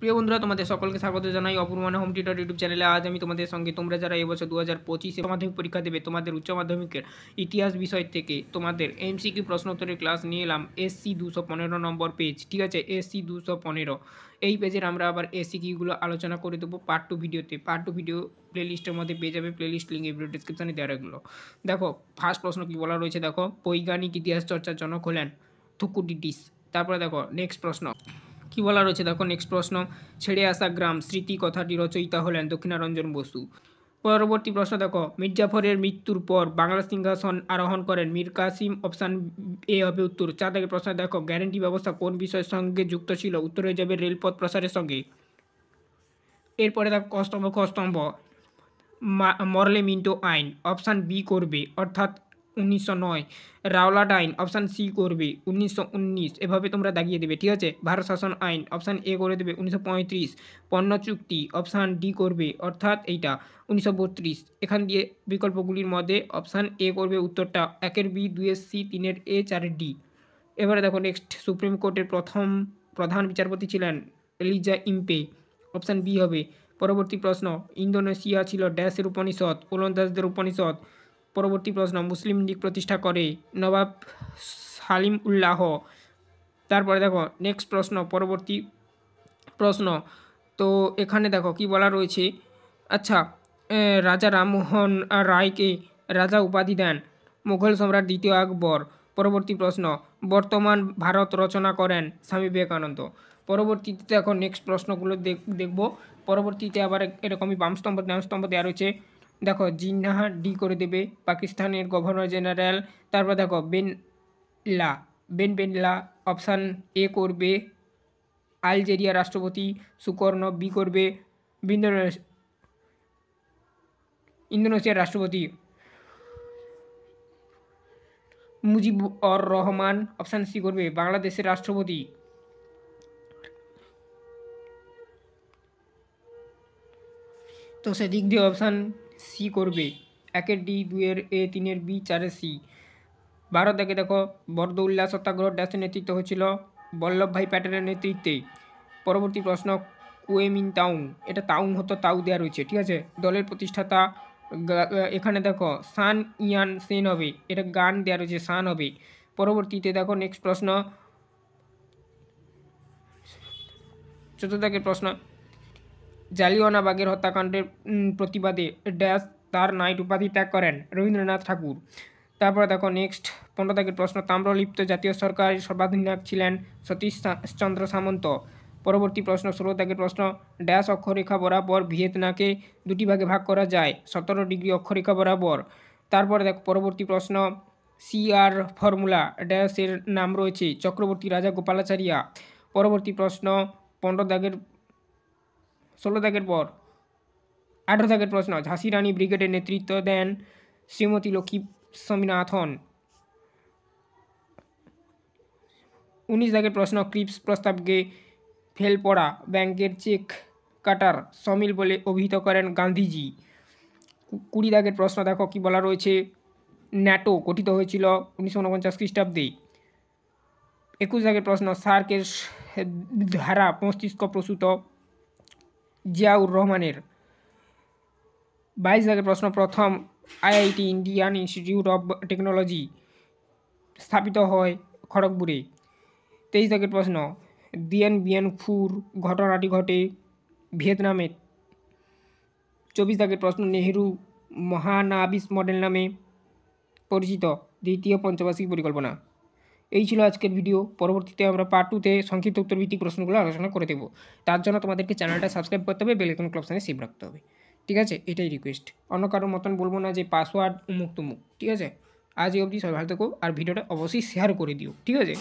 প্রিয় বন্ধুরা, তোমাদের সকলকে স্বাগত জানাই অপূর্ব হোম টিউটর ইউটিউব চ্যানেলে। আজ আমি তোমাদের সঙ্গে তোমরা যারা এবছর 2025 মাধ্যমিক পরীক্ষা দেবে তোমাদের উচ্চ মাধ্যমিকের ইতিহাস বিষয় থেকে তোমাদের এমসিকিউ প্রশ্নোত্তরের ক্লাস নিয়ে এলাম। এসসি 215 নম্বর পেজ, ঠিক আছে, এসসি 215 এই পেজের আমরা আবার এসিকিউগুলো আলোচনা করে দেবো পার্ট টু ভিডিওতে। পার্ট টু ভিডিও প্লেলিস্টের মধ্যে পেয়ে যাবে, প্লেলিস্ট লিঙ্ক এই ভিডিও ডিসক্রিপশনে দেওয়া রাখলো। দেখো ফার্স্ট প্রশ্ন কী বলা রয়েছে, দেখো বৈজ্ঞানিক ইতিহাস চর্চার জনক হলেন থুকুডিডিস। তারপরে দেখো নেক্সট প্রশ্ন কী বলা রয়েছে, দেখো নেক্সট প্রশ্ন, ছেড়ে আসা গ্রাম স্মৃতি কথাটি রচয়িতা হলেন দক্ষিণারঞ্জন বসু। পরবর্তী প্রশ্ন দেখো, মির্জাফরের মৃত্যুর পর বাংলা সিংহাসন আরোহণ করেন মীর কাসিম। অপশান এ হবে উত্তর। 4 দাগের প্রশ্ন দেখো, গ্যারান্টি ব্যবস্থা কোন বিষয়ের সঙ্গে যুক্ত ছিল? উত্তর হয়ে যাবে রেলপথ প্রসারের সঙ্গে। এরপরে দেখো কস্তম্ভ মরলে মিন্টো আইন, অপশান বি করবে অর্থাৎ 1909। রাওলাট আইন, অপশান সি করবে 1919। এভাবে তোমরা দাগিয়ে দেবে, ঠিক আছে। ভারত শাসন আইন, অপশান এ করে দেবে 1935। পণ্য চুক্তি, অপশান ডি করবে অর্থাৎ এইটা 1932। এখান দিয়ে বিকল্পগুলির মধ্যে অপশান এ করবে উত্তরটা, 1-এর বি, 2-এর সি, 3-এর এ, 4-এর ডি। এবারে দেখো নেক্সট, সুপ্রিম কোর্টের প্রথম প্রধান বিচারপতি ছিলেন এলিজা ইম্পে, অপশান বি হবে। পরবর্তী প্রশ্ন, ইন্দোনেশিয়া ছিল ড্যাশের উপনিষদ? ওলন্দাজদের উপনিষদ। পরবর্তী প্রশ্ন, মুসলিম লীগ প্রতিষ্ঠা করে নবাব সালিম উল্লাহ। তারপরে দেখো নেক্সট প্রশ্ন, পরবর্তী প্রশ্ন, তো এখানে দেখো কি বলা রয়েছে। আচ্ছা, রাজা রামমোহন রায়কে রাজা উপাধি দেন মুঘল সম্রাট দ্বিতীয় আকবর। পরবর্তী প্রশ্ন, বর্তমান ভারত রচনা করেন স্বামী বিবেকানন্দ। পরবর্তীতে দেখো নেক্সট প্রশ্নগুলো দেখব। পরবর্তীতে আবার এরকমই বামস্তম্ভ ডানস্তম্ভ দেওয়া রয়েছে। দেখো জিন্নাহ ডি করে দেবে, পাকিস্তানের গভর্নর জেনারেল। তারপর দেখো বেনলা অপশান এ করবে। আলজেরিয়া রাষ্ট্রপতি সুকর্ণ, বি করবে। ইন্দোনেশিয়ার রাষ্ট্রপতি মুজিবুর রহমান, অপশান সি করবে। বাংলাদেশের রাষ্ট্রপতি তো সেদিক দিয়ে অপশান সি করবে, 1-এর ডি, 2-এর এ, 3-এর বি, 4-এর সি। ভারত থেকে দেখো বরদৌল্লা সত্যাগ্রহ ড্যাশের নেতৃত্ব হয়েছিল বল্লভভাই প্যাটেলের নেতৃত্বে। পরবর্তী প্রশ্ন, কুওমিনতাং, এটা তাউং হতো, তাউ দেওয়া রয়েছে, ঠিক আছে। দলের প্রতিষ্ঠাতা এখানে দেখো সান ইয়ান সেন হবে, এটা গান দেওয়া রয়েছে, সান হবে। পরবর্তীতে দেখো নেক্সট প্রশ্ন, 14 প্রশ্ন, জালিয়ানওয়ালাবাগের হত্যাকাণ্ডের প্রতিবাদে ড্যাশ তার নাইট উপাধি ত্যাগ করেন রবীন্দ্রনাথ ঠাকুর। তারপরে দেখো নেক্সট 15 প্রশ্ন, তাম্রলিপ্ত জাতীয় সরকারের সর্বাধিনায়ক ছিলেন সতীশ চন্দ্র সামন্ত। পরবর্তী প্রশ্ন 16 প্রশ্ন, ড্যাশ অক্ষরেখা বরাবর ভিয়েতনামকে 2টি ভাগে ভাগ করা যায় 17 ডিগ্রি অক্ষরেখা বরাবর। তারপরে দেখো পরবর্তী প্রশ্ন, সিআর ফর্মুলা ড্যাশের নাম রয়েছে চক্রবর্তী রাজা গোপালাচারিয়া। পরবর্তী প্রশ্ন 16 পর 18 প্রশ্ন, ঝাঁসি রানী ব্রিগেডের নেতৃত্ব দেন শ্রীমতী লক্ষ্মী স্বামীনাথন। 19 প্রশ্ন, ক্রিপস প্রস্তাবকে ফেল পড়া ব্যাংকের চেক কাটার সমিল বলে অভিহিত করেন গান্ধীজি। 20 প্রশ্ন দেখো কি বলা রয়েছে, ন্যাটো গঠিত হয়েছিল 1949 খ্রিস্টাব্দে। 21 প্রশ্ন, সার্কের ধারা মস্তিষ্ক প্রসূত জিয়াউর রহমানের। 22 প্রশ্ন, প্রথম IIT Indian institute of technology স্থাপিত হয় খড়গপুরে। 23 প্রশ্ন, দিয়েন বিয়েন ফুর ঘটনাটি ঘটে ভিয়েতনামে। 24 প্রশ্ন, নেহেরু মহানাবিস মডেল নামে পরিচিত দ্বিতীয় পঞ্চবার্ষিক পরিকল্পনা। এই ছিল আজকের ভিডিও। পরবর্তীতে আমরা পার্ট 2-তে সংক্ষিপ্ত উত্তরভিত্তিক প্রশ্নগুলো আলোচনা করে দেবো। তার জন্য তোমাদেরকে চ্যানেলটা সাবস্ক্রাইব করতে হবে, বেল আইকন ক্লিক অপশানে সেভ রাখতে হবে, ঠিক আছে। এটাই রিকোয়েস্ট, অন্য কারোর মতন বলবো না যে পাসওয়ার্ড উমুক তুমুক, ঠিক আছে। আজ এই অবধি, সবাই ভালো থেকো আর ভিডিওটা অবশ্যই শেয়ার করে দিও, ঠিক আছে।